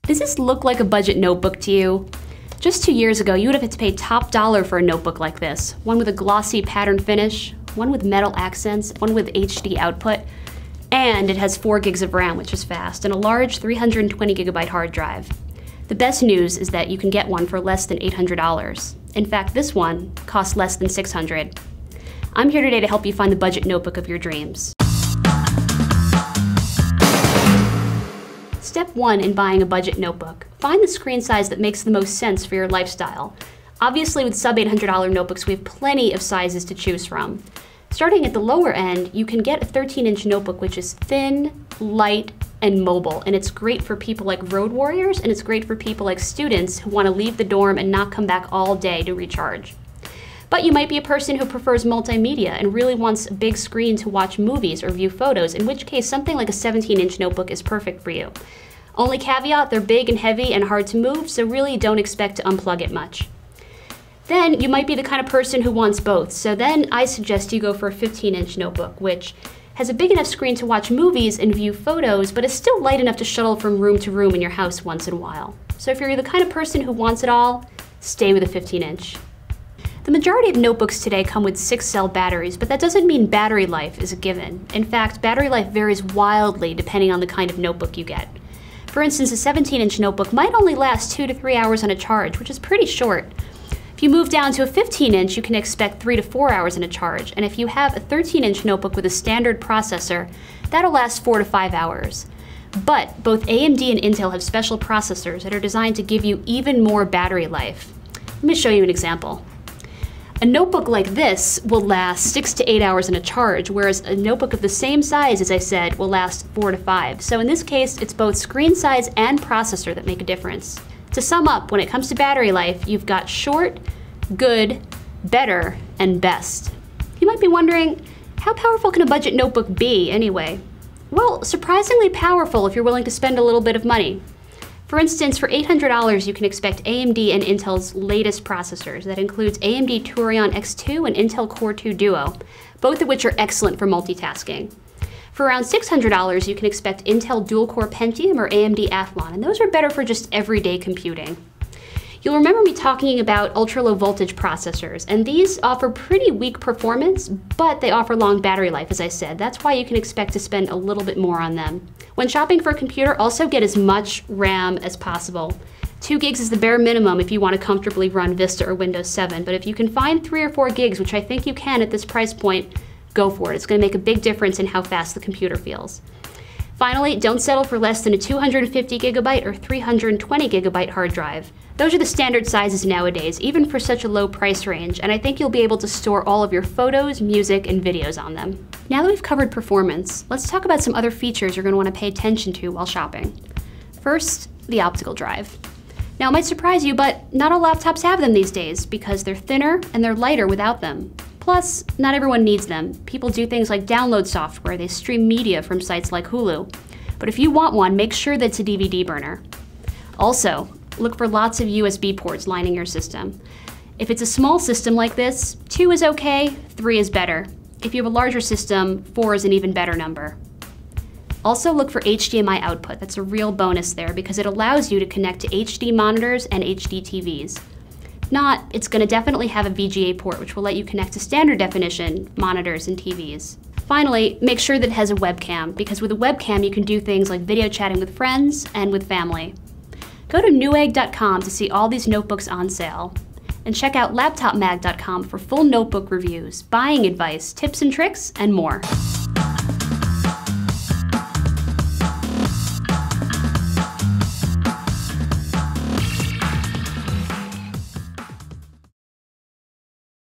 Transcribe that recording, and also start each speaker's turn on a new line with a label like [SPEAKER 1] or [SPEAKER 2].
[SPEAKER 1] Does this look like a budget notebook to you? Just 2 years ago, you would have had to pay top dollar for a notebook like this. One with a glossy pattern finish, one with metal accents, one with HD output, and it has 4 gigs of RAM, which is fast, and a large 320 gigabyte hard drive. The best news is that you can get one for less than $800. In fact, this one costs less than $600. I'm here today to help you find the budget notebook of your dreams. Step 1 in buying a budget notebook. Find the screen size that makes the most sense for your lifestyle. Obviously, with sub $800 notebooks, we have plenty of sizes to choose from. Starting at the lower end, you can get a 13-inch notebook which is thin, light, and mobile, and it's great for people like road warriors, and it's great for people like students who want to leave the dorm and not come back all day to recharge. But you might be a person who prefers multimedia and really wants a big screen to watch movies or view photos, in which case something like a 17-inch notebook is perfect for you. Only caveat, they're big and heavy and hard to move, so really don't expect to unplug it much. Then you might be the kind of person who wants both, so then I suggest you go for a 15-inch notebook, which has a big enough screen to watch movies and view photos, but is still light enough to shuttle from room to room in your house once in a while. So if you're the kind of person who wants it all, stay with a 15-inch. The majority of notebooks today come with 6-cell batteries, but that doesn't mean battery life is a given. In fact, battery life varies wildly depending on the kind of notebook you get. For instance, a 17-inch notebook might only last 2 to 3 hours on a charge, which is pretty short. If you move down to a 15-inch, you can expect 3 to 4 hours on a charge, and if you have a 13-inch notebook with a standard processor, that'll last 4 to 5 hours. But both AMD and Intel have special processors that are designed to give you even more battery life. Let me show you an example. A notebook like this will last 6 to 8 hours on a charge, whereas a notebook of the same size, as I said, will last 4 to 5. So in this case, it's both screen size and processor that make a difference. To sum up, when it comes to battery life, you've got short, good, better, and best. You might be wondering, how powerful can a budget notebook be anyway? Well, surprisingly powerful if you're willing to spend a little bit of money. For instance, for $800, you can expect AMD and Intel's latest processors. That includes AMD Turion X2 and Intel Core 2 Duo, both of which are excellent for multitasking. For around $600, you can expect Intel Dual-Core Pentium or AMD Athlon, and those are better for just everyday computing. You'll remember me talking about ultra-low voltage processors, and these offer pretty weak performance, but they offer long battery life, as I said. That's why you can expect to spend a little bit more on them. When shopping for a computer, also get as much RAM as possible. 2 gigs is the bare minimum if you want to comfortably run Vista or Windows 7, but if you can find 3 or 4 gigs, which I think you can at this price point, go for it. It's going to make a big difference in how fast the computer feels. Finally, don't settle for less than a 250 gigabyte or 320 gigabyte hard drive. Those are the standard sizes nowadays, even for such a low price range, and I think you'll be able to store all of your photos, music, and videos on them. Now that we've covered performance, let's talk about some other features you're going to want to pay attention to while shopping. First, the optical drive. Now, it might surprise you, but not all laptops have them these days because they're thinner and they're lighter without them. Plus, not everyone needs them. People do things like download software, they stream media from sites like Hulu. But if you want one, make sure that it's a DVD burner. Also, look for lots of USB ports lining your system. If it's a small system like this, 2 is okay, 3 is better. If you have a larger system, 4 is an even better number. Also look for HDMI output. That's a real bonus there because it allows you to connect to HD monitors and HD TVs. If not, it's going to definitely have a VGA port, which will let you connect to standard definition monitors and TVs. Finally, make sure that it has a webcam, because with a webcam you can do things like video chatting with friends and with family. Go to newegg.com to see all these notebooks on sale. And check out laptopmag.com for full notebook reviews, buying advice, tips and tricks, and more.